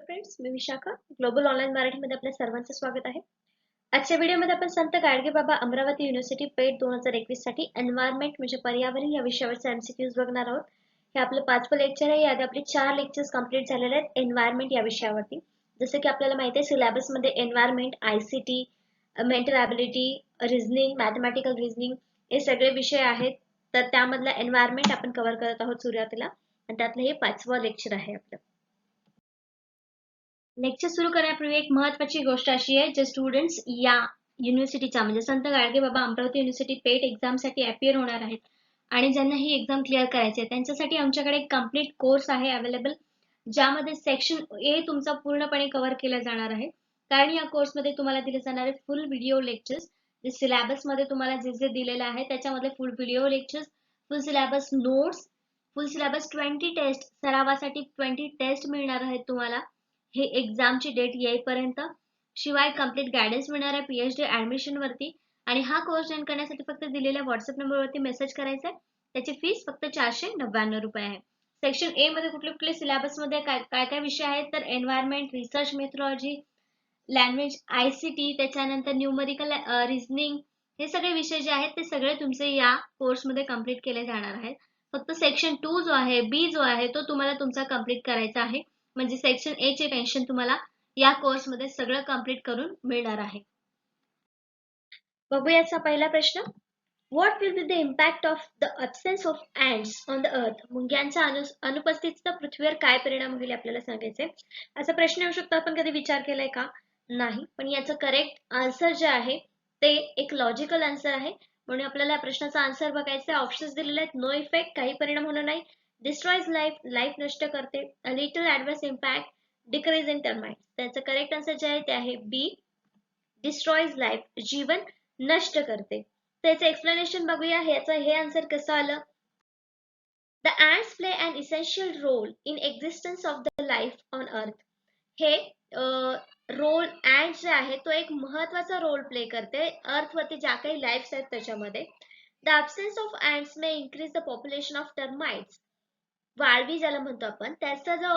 Friends, मी Vishakha global online मराठीमध्ये आपल्या सर्वांचं स्वागत आहे. आजच्या व्हिडिओमध्ये आपण संत गाडगेबाबा अमरावती युनिव्हर्सिटी पेट 2021 साठी एन्व्हायरमेंट म्हणजे पर्यावरण या विषयावरचे एमसीक्यूज बघणार आहोत. हे आपलं 5वं लेक्चर आहे. याआधी आपले 4 लेक्चर्स कंप्लीट झालेले आहेत एन्व्हायरमेंट या विषयावरती. जसं की आपल्याला माहिती आहे सिलेबसमध्ये environment, ICT, mental ability, reasoning, mathematical reasoning हे सगळे विषय आहेत. तर त्यामधला एन्व्हायरमेंट आपण कव्हर करत आहोत सुरुवातीला आणि त्यातलं हे 5वं लेक्चर आहे आपलं. लेक्चर सुरू करण्यापूर्वी एक महत्त्वाची गोष्ट अशी आहे, जे स्टुडंट्स या युनिव्हर्सिटीचा म्हणजे संत गाडगेबाबा अमरावती युनिव्हर्सिटी पेट एक्झामसाठी अपीअर होणार आहेत आणि ज्यांना ही एक्झाम क्लिअर करायची आहे त्यांच्यासाठी आमच्याकडे एक कंप्लीट कोर्स आहे अवेलेबल, ज्यामध्ये सेक्शन ए तुमचा पूर्णपणे कव्हर केला जाणार आहे. कारण या कोर्समध्ये तुम्हाला दिले जाणारे फुल व्हिडिओ लेक्चर्स, जे सिलेबसमध्ये तुम्हाला जे जे दिलेलं आहे त्याच्यामध्ये full video lectures, full syllabus notes, full syllabus 20 test, सरावासाठी 20 टेस्ट मिळणार आहेत तुम्हाला हे एक्झामची डेट येईपर्यंत. शिवाय कंप्लीट गायडन्स मिळणार आहे पीएचडी ऍडमिशन वरती. आणि हा कोर्स जॉईन करण्यासाठी फक्त दिलेल्या व्हॉट्सअप नंबरवरती मेसेज करायचा आहे. त्याची फीस फक्त 499 रुपये आहे. सेक्शन ए मध्ये कुठले कुठले सिलेबस मध्ये काय काय विषय आहेत तर environment, research methodology, language, ICT, त्याच्यानंतर न्यूमरिकल, रिझनिंग, हे सगळे विषय जे आहेत ते सगळे तुमचे या कोर्समध्ये कंप्लीट केले जाणार आहेत. फक्त सेक्शन 2 जो आहे, बी जो आहे, तो तुम्हाला तुमचा कंप्लीट करायचा आहे. म्हणजे सेक्शन ए चे टेन्शन तुम्हाला या कोर्समध्ये सगळं कंप्लीट करून मिळणार आहे. बघूयाचा पहिला प्रश्न. What will be the impact of the absence of ants on the earth? मुंग्यांच्या अनुपस्थितीचा पृथ्वीवर काय परिणाम होईल आपल्याला सांगायचे. असा प्रश्न येऊ शकतो. आपण कधी विचार केलाय का? नाही. पण याचं करेक्ट आन्सर जे आहे ते एक लॉजिकल आन्सर आहे. म्हणून आपल्याला या प्रश्नाचा आन्सर बघायचा आहे. ऑप्शन्स दिलेले आहेत. नो इफेक्ट, काही परिणाम होणार नाही. डिस्ट्रॉयज लाईफ, लाईफ नष्ट करते. A little adverse impact, decrease in termites. त्याचं करेक्ट आन्सर जे आहे ते आहे बी, डिस्ट्रॉयज लाईफ, जीवन नष्ट करते. त्याचं एक्सप्लेनेशन बघूया. याचं हे आन्सर कसं आलं. The ants play an essential role in existence of the life on earth. हे रोल ants जे आहे तो एक महत्त्वाचा रोल प्ले करते अर्थ वरती ज्या काही लाईफ्स आहेत त्याच्यामध्ये. The absence of ants may increase the population of termites. वाळवी ज्याला म्हणतो आपण, त्याचा जो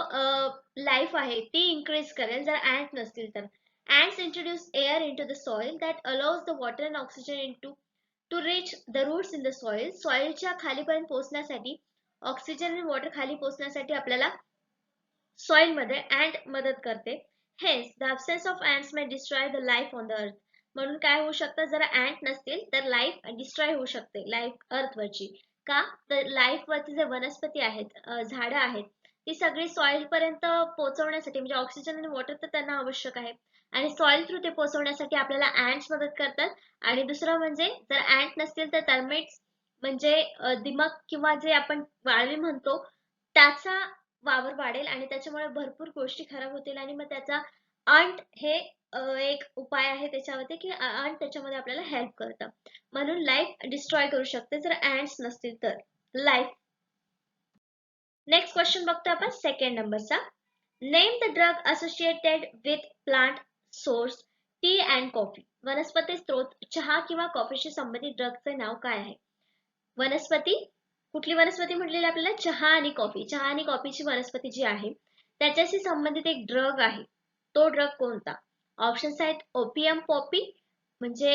लाईफ आहे ती इन्क्रीज करेल जर ants नसतील तर. Ants introduce air into the soil that allows the water and oxygen to reach the roots in the soil. सॉइलच्या खालीपर्यंत पोहोचण्यासाठी, ऑक्सिजन आणि वॉटर खाली पोहोचण्यासाठी आपल्याला सॉइल मध्ये ant मदत करते. Hence, the absence of ants may destroy the life on the earth. म्हणून काय होऊ शकतं, जर ant नसतील तर लाईफ डिस्ट्रॉय होऊ शकते, लाईफ अर्थ वरची. का तर लाईफ वरती जे वनस्पती आहेत, झाडं आहेत, ती सगळी सॉइल पर्यंत पोहोचवण्यासाठी म्हणजे ऑक्सिजन आणि वॉटर तर त्यांना आवश्यक आहे आणि सॉइल थ्रू ते पोहोचवण्यासाठी आपल्याला ants मदत करतात. आणि दुसरं म्हणजे जर ant नसतील तर टर्मिट्स म्हणजे दिमक किंवा जे आपण वाळवी म्हणतो त्याचा वावर वाढेल आणि त्याच्यामुळे भरपूर गोष्टी खराब होतील आणि मग त्याचा अंट हे एक उपाय आहे त्याच्यावरती की अंट त्याच्यामध्ये आपल्याला हेल्प करतं. म्हणून लाईफ डिस्ट्रॉय करू शकते जर ants नसतील तर लाईफ. नेक्स्ट क्वेश्चन बघतो आपण सेकंड नंबरचा. Name the drug associated with plant source T and coffee. वनस्पती स्त्रोत चहा किंवा कॉफीशी संबंधित ड्रगचे नाव काय आहे? वनस्पती, कुठली वनस्पती म्हटलेली आपल्याला? चहा आणि कॉफी. चहा आणि कॉफीची वनस्पती जी आहे त्याच्याशी संबंधित एक ड्रग आहे. तो ड्रग कोणता? ऑप्शन्स आहेत ओपियम पॉपी म्हणजे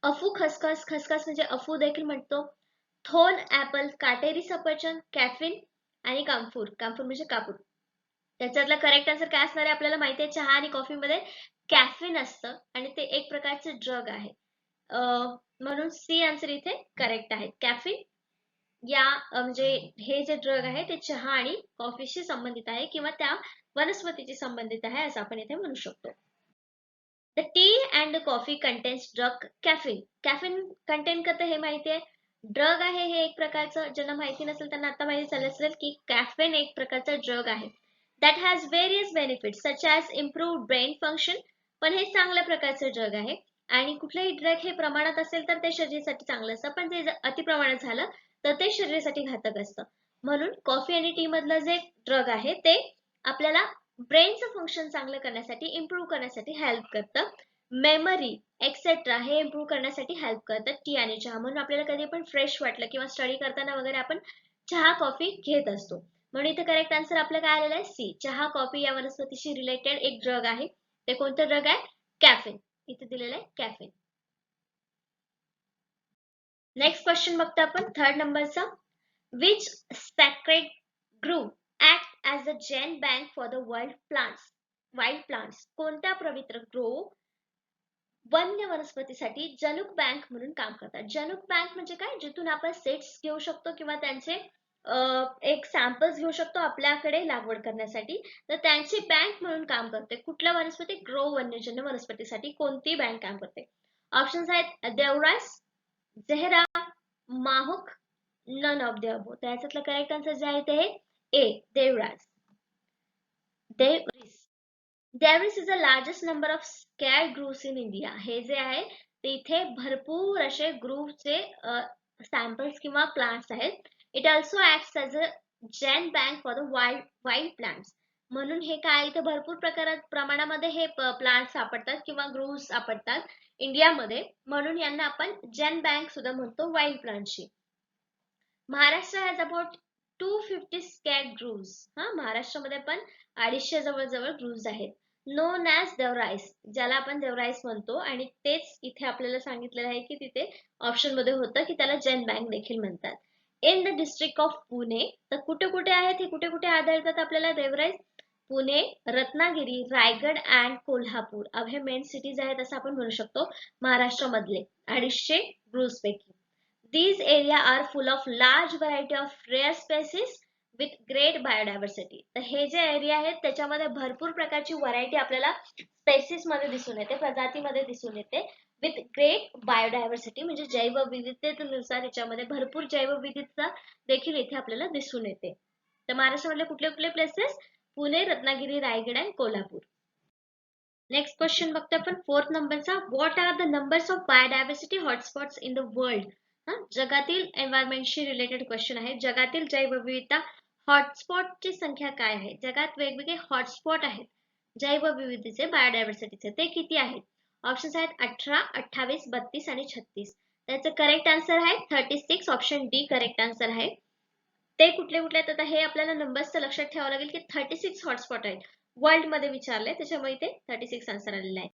अफू खसखस, खसखस म्हणजे अफू देखील म्हणतो, थोन ऍपल, काटेरी सफरचंद, कॅफिन आणि कांफूर, कांफूर म्हणजे कापूर. त्याच्यातला करेक्ट आन्सर काय असणार आहे? आपल्याला माहिती आहे चहा आणि कॉफी मध्ये कॅफिन असतं आणि ते एक प्रकारचे ड्रग आहे. म्हणून सी आन्सर इथे करेक्ट आहे. कॅफिन या म्हणजे हे जे ड्रग आहे ते चहा आणि कॉफीशी संबंधित आहे किंवा त्या वनस्पतीशी संबंधित आहे असं आपण इथे म्हणू शकतो. The T and coffee contains drug caffeine. Caffeine content करतं हे माहिती आहे. ड्रग आहे हे एक प्रकारचं, ज्यांना माहिती नसेल त्यांना आता माहिती झालं असेल की कॅफिन एक प्रकारचा ड्रग आहे. That has various benefits such as improved brain function. पण हे चांगल्या प्रकारचं ड्रग आहे आणि कुठलंही ड्रग हे प्रमाणात असेल तर ते शरीरासाठी चांगलं असतं, पण ते अति प्रमाणात झालं तर ते शरीरासाठी घातक असतं. म्हणून कॉफी आणि टी मधलं जे ड्रग आहे ते आपल्याला ब्रेनचं फंक्शन चांगलं करण्यासाठी, इम्प्रूव्ह करण्यासाठी हेल्प करतं. मेमरी एक्सेट्रा हे इम्प्रूव्ह करण्यासाठी हेल्प करतात टी आणि चहा. म्हणून आपल्याला कधी पण फ्रेश वाटलं किंवा स्टडी करताना वगैरे आपण चहा कॉफी घेत असतो. म्हणून इथे करेक्ट आन्सर आपलं काय आलेलं आहे सी. चहा कॉफी या वनस्पतीशी रिलेटेड एक ड्रग आहे. ते कोणतं ड्रग आहे? कॅफिन. इथे दिलेलं आहे कॅफिन. नेक्स्ट क्वेश्चन बघतो आपण थर्ड नंबरचा. Which sacred grove act as a gene bank for the wild plants. कोणत्या पवित्र ग्रोव वन्य वनस्पतीसाठी जनुक बँक म्हणून काम करतात? जनुक बँक म्हणजे काय? जिथून आपण सेट्स घेऊ शकतो किंवा त्यांचे एक सॅम्पल्स घेऊ शकतो आपल्याकडे लागवड करण्यासाठी. तर त्यांची बँक म्हणून काम करते. कुठल्या वनस्पती? ग्रोव वन्यजन्य वनस्पतीसाठी कोणती बँक काम करते? ऑप्शन्स आहेत देवरास, जेहरा, माहुक, नन ऑफ द अबो. त्याच्यातलं करेक्ट आन्सर जे आहे ते ए Devras. There is the largest number of scared grooves in India. हे जे आहे ते इथे भरपूर असे ग्रूवचे सॅम्पल्स किंवा प्लांट्स आहेत. It also acts as a gene bank for the wild plants. म्हणून हे काय इथे भरपूर प्रमाणामध्ये हे प्लांट सापडतात किंवा ग्रूव्स सापडतात इंडियामध्ये. म्हणून यांना आपण जेन बँक सुद्धा म्हणतो वाईल्ड प्लांटची. Maharashtra has about 250 sacred groves. महाराष्ट्रामध्ये पण 250 जवळजवळ ग्रूव्स आहेत. नोन ॲज देवराईस, ज्याला आपण देवराईस म्हणतो. आणि तेच इथे आपल्याला सांगितलेलं आहे की तिथे ऑप्शन मध्ये होतं की त्याला जेन बँक देखील म्हणतात. In the district of Pune. तर कुठे कुठे आहेत हे? कुठे कुठे आढळतात आपल्याला देवराईस? पुणे, रत्नागिरी, रायगड अँड कोल्हापूर हे मेन सिटीज आहेत असं आपण म्हणू शकतो महाराष्ट्रामधले 250 ग्रूव्स पैकी. These area are full of large variety of rare species with great biodiversity. तर हे जे एरिया आहेत त्याच्यामध्ये भरपूर प्रकारची व्हरायटी आपल्याला स्पेसिस मध्ये दिसून येते, प्रजातीमध्ये दिसून येते. विथ ग्रेट बायोडायव्हर्सिटी म्हणजे जैवविविधतेनुसार याच्यामध्ये भरपूर जैवविविधता देखील इथे आपल्याला दिसून येते. तर महाराष्ट्रामधले कुठले कुठले प्लेसेस? पुणे, रत्नागिरी, रायगड आणि कोल्हापूर. नेक्स्ट क्वेश्चन बघतो आपण फोर्थ नंबरचा. What are the numbers of biodiversity hotspots in the world? जगातील एन्व्हायरमेंटशी रिलेटेड क्वेश्चन आहे. जगातील जैवविविधता हॉटस्पॉटची संख्या काय आहे? जगात वेगवेगळे हॉटस्पॉट आहेत जैवविविधतेचे, बायोडायव्हर्सिटीचे. ते किती आहेत? ऑप्शन्स आहेत 18, 28, 32 आणि 36. त्याचं करेक्ट आन्सर आहे 36. ऑप्शन डी करेक्ट आन्सर आहे. ते कुठले कुठले आहेत? आता हे आपल्याला नंबर्स लक्षात ठेवावं लागेल की 36 हॉटस्पॉट आहेत. वर्ल्ड मध्ये विचारले त्याच्यामुळे इथे 36 आन्सर आलेला आहे.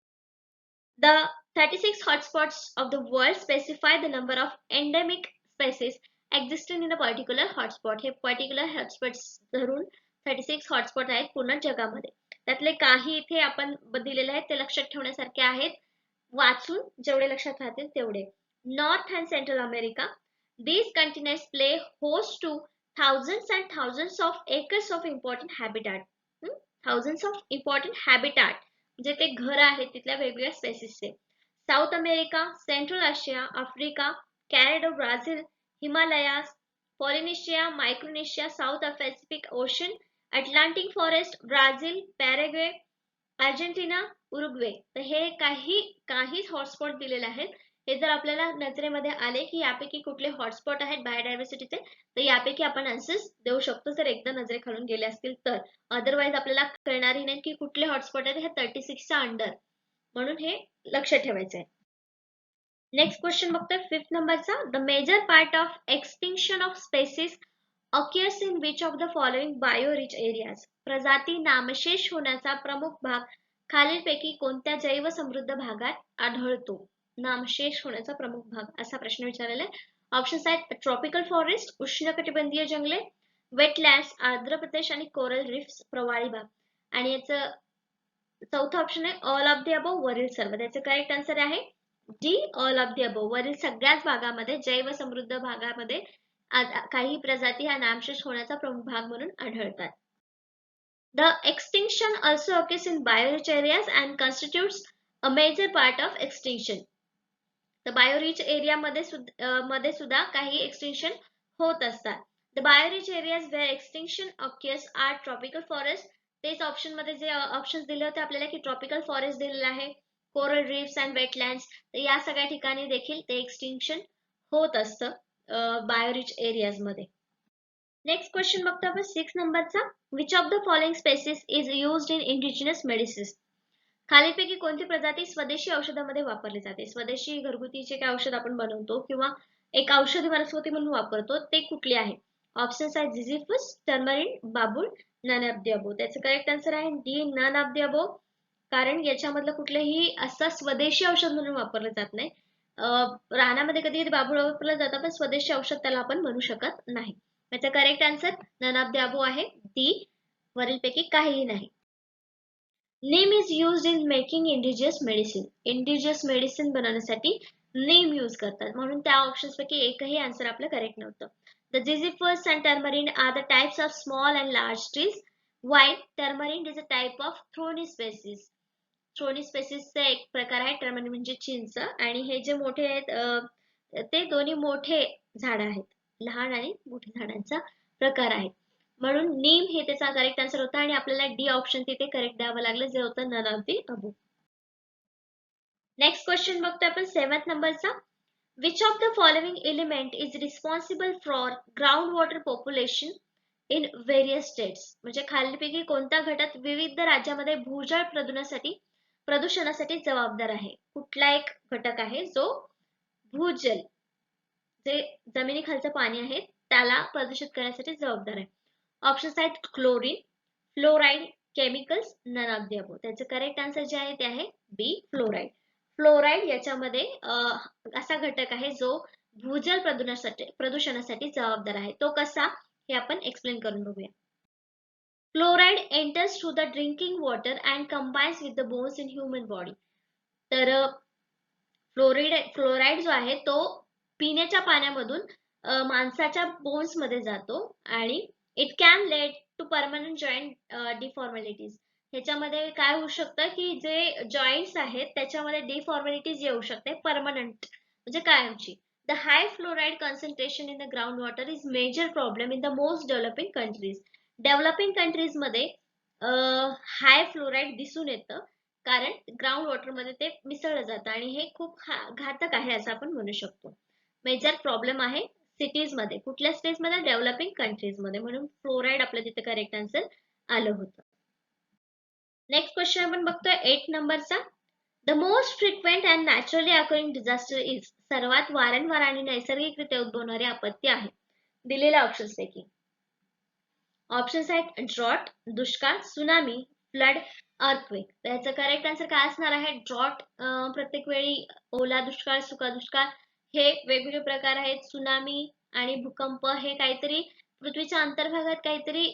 The 36 hotspots of the world specify the number of endemic species existing in a particular hotspot. हे particular hotspots धरून 36 hotspot आहेत पूर्ण जगामध्ये. त्यातले काही इथे आपण दिलेले आहेत ते लक्षात ठेवण्यासारखे आहेत. वाचून जेवढे लक्षात राहतील तेवढे. North and central America. These continents play host to thousands and thousands of acres of important habitat. Thousands of important habitat म्हणजे ते घर आहेत तिथल्या वेगवेगळ्या स्पेसिसचे. South America, Central Asia, Africa, Canada, Brazil, Himalayas, Polynesia, Micronesia, South Pacific Ocean, Atlantic Forest, Brazil, Paraguay, Argentina, Uruguay. तर हे काही हॉटस्पॉट दिलेले आहेत. हे जर आपल्याला नजरेमध्ये आले की यापैकी कुठले हॉटस्पॉट आहेत बायोडायव्हर्सिटीचे, तर यापैकी आपण आन्सर्स देऊ शकतो जर एकदा नजरेखालून गेले असतील तर. अदरवाईज आपल्याला कळणारही नाही की कुठले हॉटस्पॉट आहेत हे 36च्या अंडर. म्हणून हे लक्षात ठेवायचं आहे. नेक्स्ट क्वेश्चन बघतोय फिफ्थ नंबरचा. The major part of extinction of species occurs in which of the following bioreach areas? प्रजाती नामशेष होण्याचा प्रमुख भाग खालीलपैकी कोणत्या जैवसमृद्ध भागात आढळतो? नामशेष होण्याचा प्रमुख भाग असा प्रश्न विचारलेला आहे. ऑप्शन्स आहेत ट्रॉपिकल फॉरेस्ट, उष्णकटिबंधीय जंगले, वेटलँड्स, आंध्र प्रदेश आणि कोरल रिफ्स, प्रवाळी भाग. आणि याचं चौथा ऑप्शन आहे ऑल ऑफ द अबोव, वरील सर्व. त्याचं करेक्ट आन्सर आहे D all of the above. वरील सगळ्याच भागामध्ये जैवसमृद्ध भागामध्ये काही प्रजाती ह्या नामशेष होण्याचा प्रमुख भाग म्हणून आढळतात. The extinction also occurs in biorich areas and constitutes a major part of extinction. The biorich area मध्ये सुद्धा काही extinction होत असतात. The biorich areas where extinction occurs are tropical forest. तेच ऑप्शन मध्ये जे ऑप्शन्स दिले होते आपल्याला की ट्रॉपिकल फॉरेस्ट दिलेलं आहे, कोरल रीफ्स अँड वेटलँड्स. या सगळ्या ठिकाणी देखील ते एक्सटिंक्शन होत असतं बायोरिच एरियाज मध्ये. नेक्स्ट क्वेश्चन बघतो आपण 6 नंबरचा. Which of the following species is used in indigenous medicines? खालीलपैकी कोणती प्रजाती स्वदेशी औषधामध्ये वापरली जाते? स्वदेशी घरगुती जे काही औषध आपण बनवतो किंवा एक औषधी वनस्पती म्हणून वापरतो ते कुठली आहे? ऑप्शन्स आहेत Ziziphus, tamarind, babul, none of the above. त्याचं करेक्ट आन्सर आहे D, none of the above. कारण याच्यामधलं कुठलंही असं स्वदेशी औषध म्हणून वापरलं जात नाही. रानामध्ये कधी कधी बाबूळ वापरलं जातं, पण स्वदेशी औषध त्याला आपण म्हणू शकत नाही. याचा correct answer none of the above आहे डी, वरीलपैकी काहीही नाही. Neem is used in making indigenous medicine. Indigenous medicine बनवण्यासाठी नेम यूज करतात, म्हणून त्या ऑप्शन्स पैकी एकही आन्सर आपलं करेक्ट नव्हतं. The Ziziphus and tamarind are the types of small and large trees, while tamarind is a type of thorny species. Thorny स्पेसिसचा एक प्रकार आहे टर्मरिन म्हणजे चिंच, आणि हे जे मोठे आहेत ते दोन्ही मोठे झाड आहेत, लहान आणि मोठ्या झाडांचा प्रकार आहे. म्हणून नीम हे त्याचा करेक्ट आन्सर होता, आणि आपल्याला डी ऑप्शन तिथे करेक्ट द्यावं लागलं, जे होतं none of the above. Next question बघतोय आपण 7th नंबरचा. Which of the following element is responsible for ground water population in various states. म्हणजे खालीलपैकी कोणता घटक विविध राज्यामध्ये भूजल प्रदूषणासाठी जबाबदार आहे. कुठला एक घटक आहे जो भूजल, जे जमिनीखालचं पाणी आहे त्याला प्रदूषित करण्यासाठी जबाबदार आहे. ऑप्शन्स आहेत chlorine, fluoride, chemicals, none of the above. त्याचं करेक्ट आन्सर जे आहे ते आहे बी, फ्लोराईड. फ्लोराईड याच्यामध्ये असा घटक आहे जो भूजल प्रदूषणासाठी जबाबदार आहे. तो कसा हे आपण एक्सप्लेन करून बघूया. Fluoride enters through the drinking water and combines with the bones in human body. तर फ्लोराईड जो आहे तो पिण्याच्या पाण्यामधून माणसाच्या बोन्स मध्ये जातो, आणि it can lead to permanent joint deformalities. ह्याच्यामध्ये काय होऊ शकतं की जे जॉईंट्स आहेत त्याच्यामध्ये डिफॉर्मॅलिटीज येऊ शकते परमनंट, म्हणजे कायमची. The high fluoride concentration in the ground water is major problem in the most developing countries. Developing countries मध्ये हाय फ्लोराईड दिसून येतं, कारण ग्राउंड वॉटर मध्ये ते मिसळलं जातं, आणि हे खूप घातक आहे असं आपण म्हणू शकतो. मेजर प्रॉब्लेम आहे सिटीज मध्ये. कुठल्या स्टेज मध्ये? डेव्हलपिंग कंट्रीज मध्ये. म्हणून फ्लोराईड आपलं तिथे करेक्ट आन्सर आलं होतं. नेक्स्ट क्वेश्चन आपण बघतोय 8 नंबरचा. The most frequent and naturally occurring disaster is. सर्वात वारंवार आणि नैसर्गिकरित्या उद्भवणारी आपत्ती आहे दिलेल्या ऑप्शन्स पैकी. ऑप्शन्स आहेत ड्रॉट, दुष्काळ, सुनामी, फ्लड, अर्थक्वेक. त्याचं करेक्ट आन्सर काय असणार आहे? ड्रॉट, प्रत्येक वेळी ओला दुष्काळ, सुका दुष्काळ हे वेगवेगळे प्रकार आहेत. सुनामी आणि भूकंप हे काहीतरी पृथ्वीच्या अंतर्भागात काहीतरी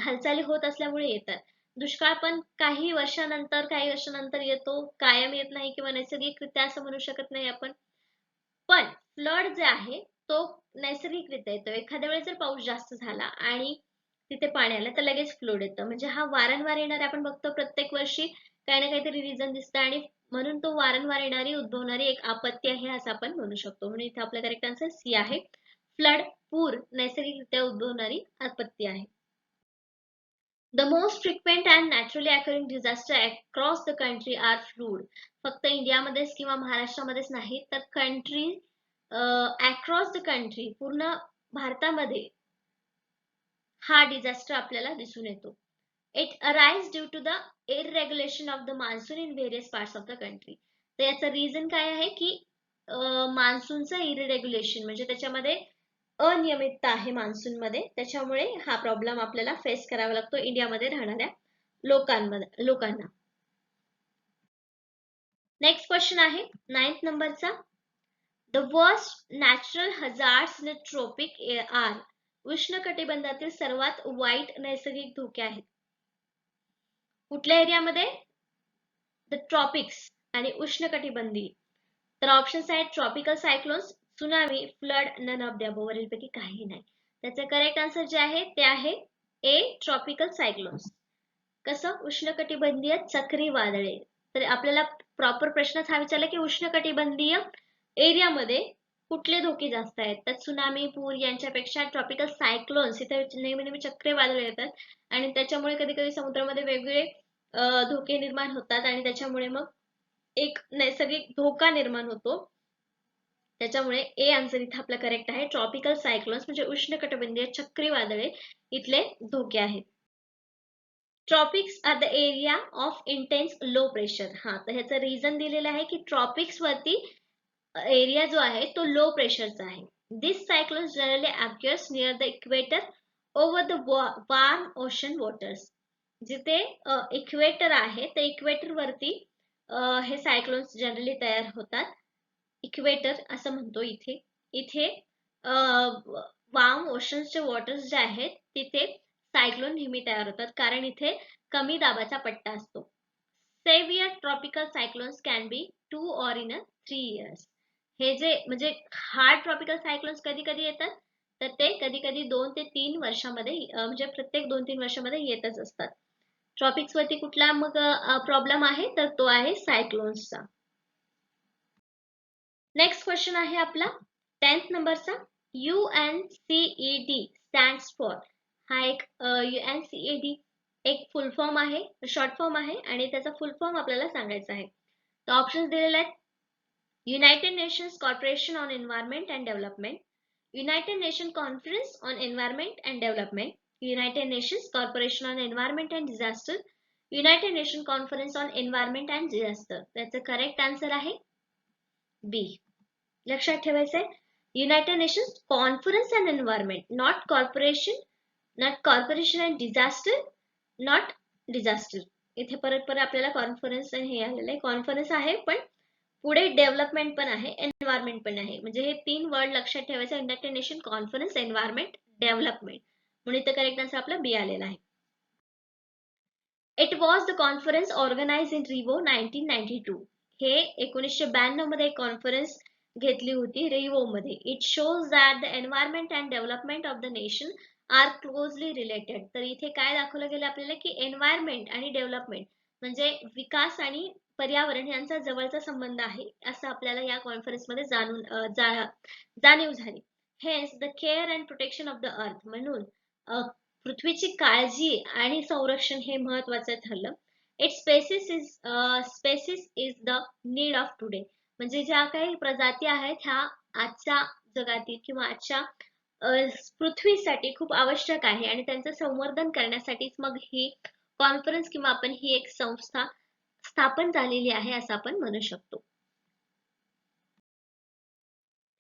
हालचाली होत असल्यामुळे येतात. दुष्काळ पण काही वर्षानंतर येतो, कायम येत नाही, किंवा नैसर्गिकरित्या असं म्हणू शकत नाही आपण. पण फ्लड जे आहे तो नैसर्गिकरित्या येतो. एखाद्या वेळेस जर पाऊस जास्त झाला आणि तिथे पाणी आलं तर लगेच फ्लड येतं. म्हणजे हा वारंवार येणारे आपण बघतो प्रत्येक वर्षी काही ना काहीतरी रिझन दिसतं, आणि म्हणून तो वारंवार येणारी उद्भवणारी एक आपत्ती आहे असं आपण म्हणू शकतो. म्हणून इथे आपला करेक्ट आन्सर सी आहे. फ्लड, पूर, नैसर्गिकरित्या उद्भवणारी आपत्ती आहे. The most frequent and naturally occurring disaster across the country are flood. फक्त इंडियामध्येच किंवा महाराष्ट्रामध्येच नाही, तर कंट्री अक्रॉस द कंट्री, पूर्ण भारतामध्ये हा डिझास्टर आपल्याला दिसून येतो. It arise due to the irregulation of the monsoon in various parts of the country. तर याचं रिझन काय आहे की मान्सूनचं इररेग्युलेशन, म्हणजे त्याच्यामध्ये अनियमितता आहे मान्सून मध्ये, त्याच्यामुळे हा प्रॉब्लेम आपल्याला फेस करावा लागतो इंडियामध्ये राहणाऱ्या लोकांना. नेक्स्ट क्वेश्चन आहे 9th नंबरचा. The worst natural hazards in tropic are. उष्णकटिबंधातील सर्वात वाईट नैसर्गिक धोके आहेत कुठल्या एरियामध्ये? द ट्रॉपिक्स आणि उष्णकटिबंधी. तर ऑप्शन्स आहेत tropical cyclones, tsunami, flood, none of the above. वरीलपैकी काही नाही. त्याचं करेक्ट आन्सर जे आहे ते आहे ए, ट्रॉपिकल सायक्लोन्स. कसं? उष्णकटिबंधीय चक्रीवादळे. तर आपल्याला प्रॉपर प्रश्नच हा विचारला की उष्णकटिबंधीय एरियामध्ये कुठले धोके जास्त आहेत. तर सुनामी, पूर यांच्यापेक्षा ट्रॉपिकल सायक्लोन्स इथे नेहमी चक्रीवादळे येतात, आणि त्याच्यामुळे कधी कधी समुद्रामध्ये वेगवेगळे धोके निर्माण होतात, आणि त्याच्यामुळे मग एक नैसर्गिक धोका निर्माण होतो. त्याच्यामुळे ए आन्सर इथे आपला करेक्ट आहे. ट्रॉपिकल सायक्लोन्स म्हणजे उष्णकटिबंधीय चक्रीवादळे इथले धोके आहेत. Tropics are the area of intense low pressure. हा, तर ह्याचं रिझन दिलेलं आहे की ट्रॉपिक्स वरती एरिया जो आहे तो लो प्रेशरचा आहे. This cyclone generally occurs near the equator over the warm ocean waters. जिथे इक्वेटर आहे त्या इक्वेटर वरती हे सायक्लोन्स जनरली तयार होतात. इक्वेटर असं म्हणतो इथे. इथे वार्म ओशन्सचे वॉटर्स जे आहेत तिथे सायक्लोन नेहमी तयार होतात कारण इथे कमी दाबाचा पट्टा असतो. Severe tropical cyclones can be 2 or in a 3 years. हे जे म्हणजे हार्ड ट्रॉपिकल सायक्लोन्स कधी कधी येतात तर ते कधी कधी 2 ते 3 वर्षामध्ये म्हणजे प्रत्येक 2-3 वर्षामध्ये येतच असतात. ट्रॉपिक्स वरती कुठला मग प्रॉब्लेम आहे तर तो आहे सायक्लोन्सचा. नेक्स्ट क्वेश्चन आहे आपला 10th नंबरचा. UNCED stands for. हा एक UNCED एक फुल फॉर्म आहे, शॉर्ट फॉर्म आहे आणि त्याचा फुल फॉर्म आपल्याला सांगायचा आहे. तर ऑप्शन्स दिलेले आहेत. United nations corporation on environment and development, United nation conference on environment and development, United nations corporation on environment and disaster, United nation conference on environment and disaster. त्याचं करेक्ट आन्सर आहे बी. लक्षात ठेवायचं आहे United nations conference and environment, not corporation and disaster, not disaster. इथे परत आपल्याला conference हे आलेलं आहे. कॉन्फरन्स आहे पण पुढे डेव्हलपमेंट पण आहे, एन्व्हायरमेंट पण आहे. म्हणजे हे 3 वर्ड लक्षात ठेवायचं. United nation conference, environment, development. म्हणून इथे करेक्ट आन्सर आपला बी आलेला आहे. It was the conference organise in Rio 1992. हे 1992 मध्ये एक कॉन्फरन्स घेतली होती रिवो मध्ये. It shows that the environment and development of the nation are closely related. तर इथे काय दाखवलं गेलं आपल्याला की एन्व्हायरमेंट आणि डेव्हलपमेंट म्हणजे विकास आणि पर्यावरण यांचा जवळचा संबंध आहे असं आपल्याला या कॉन्फरन्स मध्ये जाणीव झाली. Hence the care and protection of the earth. म्हणून पृथ्वीची काळजी आणि संरक्षण हे महत्वाचं ठरलं. Its species is the need of today. म्हणजे ज्या काही प्रजाती आहेत ह्या आजच्या जगातील किंवा आजच्या पृथ्वीसाठी खूप आवश्यक आहे आणि त्यांचं संवर्धन करण्यासाठीच मग ही कॉन्फरन्स किंवा आपण ही एक संस्था स्थापन झालेली आहे असं आपण म्हणू शकतो.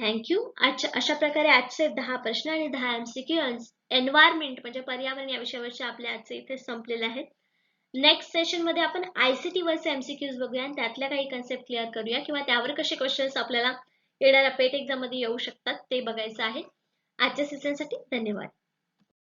थँक्यू. अशा प्रकारे आजचे 10 प्रश्न आणि 10 MCQ एन्व्हायरमेंट म्हणजे पर्यावरण या विषयावरचे आपले आजचे इथे संपलेले आहेत. नेक्स्ट सेशन मध्ये आपण ICT वरचे MCQs बघूया आणि त्यातल्या काही कन्सेप्ट क्लिअर करूया किंवा त्यावर कसे क्वेश्चन्स आपल्याला येणाऱ्या पेट एक्झाम मध्ये येऊ शकतात ते बघायचं आहे. आजच्या सेशनसाठी धन्यवाद.